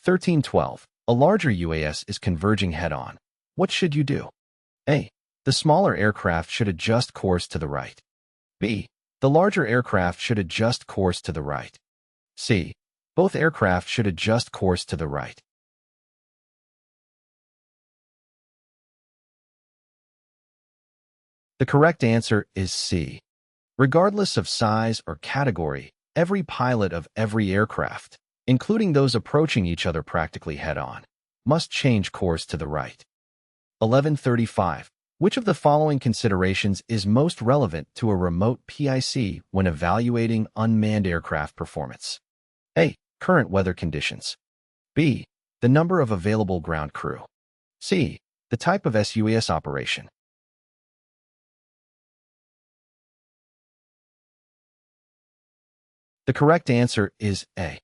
Q1312. A larger UAS is converging head-on. What should you do? A. The smaller aircraft should adjust course to the right. B. The larger aircraft should adjust course to the right. C. Both aircraft should adjust course to the right. The correct answer is C. Regardless of size or category, every pilot of every aircraft, including those approaching each other practically head-on, must change course to the right. 1135. Which of the following considerations is most relevant to a remote PIC when evaluating unmanned aircraft performance? A. Current weather conditions. B. The number of available ground crew. C. The type of SUAS operation. The correct answer is A.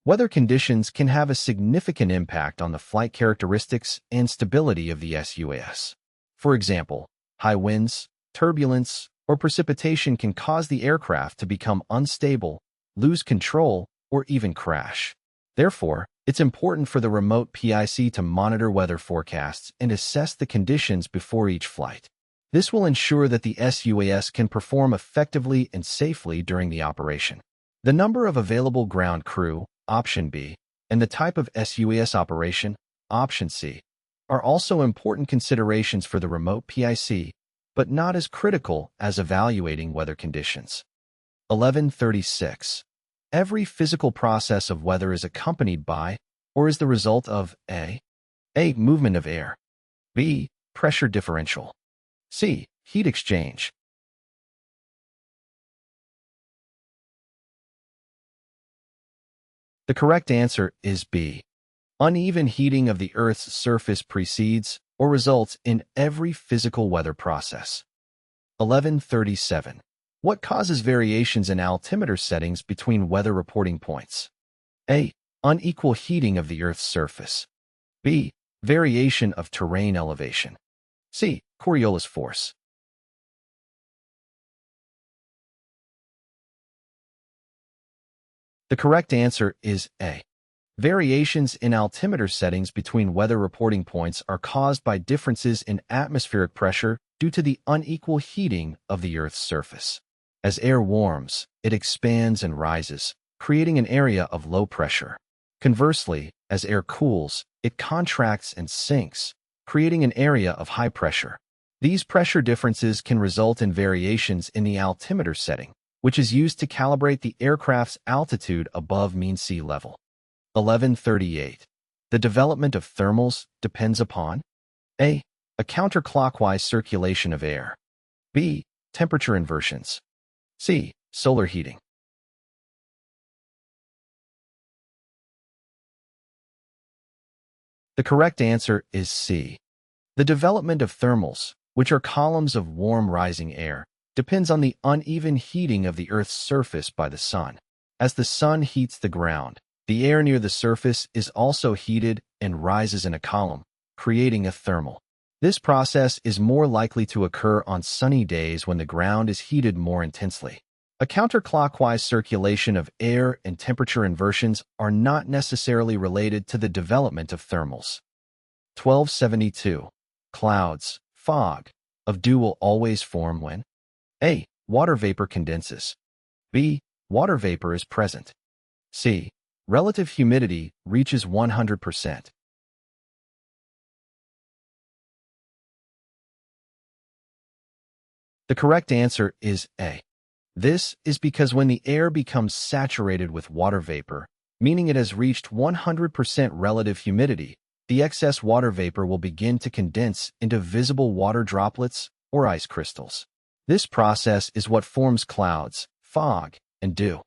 Weather conditions can have a significant impact on the flight characteristics and stability of the SUAS. For example, high winds, turbulence, or precipitation can cause the aircraft to become unstable, lose control, or even crash. Therefore, it's important for the remote PIC to monitor weather forecasts and assess the conditions before each flight. This will ensure that the SUAS can perform effectively and safely during the operation. The number of available ground crew, option B, and the type of SUAS operation, option C, are also important considerations for the remote PIC, but not as critical as evaluating weather conditions. 1136. Every physical process of weather is accompanied by, or is the result of A. Movement of air. B. Pressure differential. C. Heat exchange. The correct answer is B. Uneven heating of the Earth's surface precedes or results in every physical weather process. 1137. What causes variations in altimeter settings between weather reporting points? A. Unequal heating of the Earth's surface. B. Variation of terrain elevation. C. Coriolis force. The correct answer is A. Variations in altimeter settings between weather reporting points are caused by differences in atmospheric pressure due to the unequal heating of the Earth's surface. As air warms, it expands and rises, creating an area of low pressure. Conversely, as air cools, it contracts and sinks, creating an area of high pressure. These pressure differences can result in variations in the altimeter setting, which is used to calibrate the aircraft's altitude above mean sea level. 1138. The development of thermals depends upon A. A counterclockwise circulation of air. B. Temperature inversions. C. Solar heating. The correct answer is C. The development of thermals, which are columns of warm rising air, depends on the uneven heating of the Earth's surface by the sun. As the sun heats the ground, the air near the surface is also heated and rises in a column, creating a thermal. This process is more likely to occur on sunny days when the ground is heated more intensely. A counterclockwise circulation of air and temperature inversions are not necessarily related to the development of thermals. 1272. Clouds, fog, of dew will always form when A. Water vapor condenses. B. Water vapor is present. C. Relative humidity reaches 100%. The correct answer is A. This is because when the air becomes saturated with water vapor, meaning it has reached 100% relative humidity, the excess water vapor will begin to condense into visible water droplets or ice crystals. This process is what forms clouds, fog, and dew.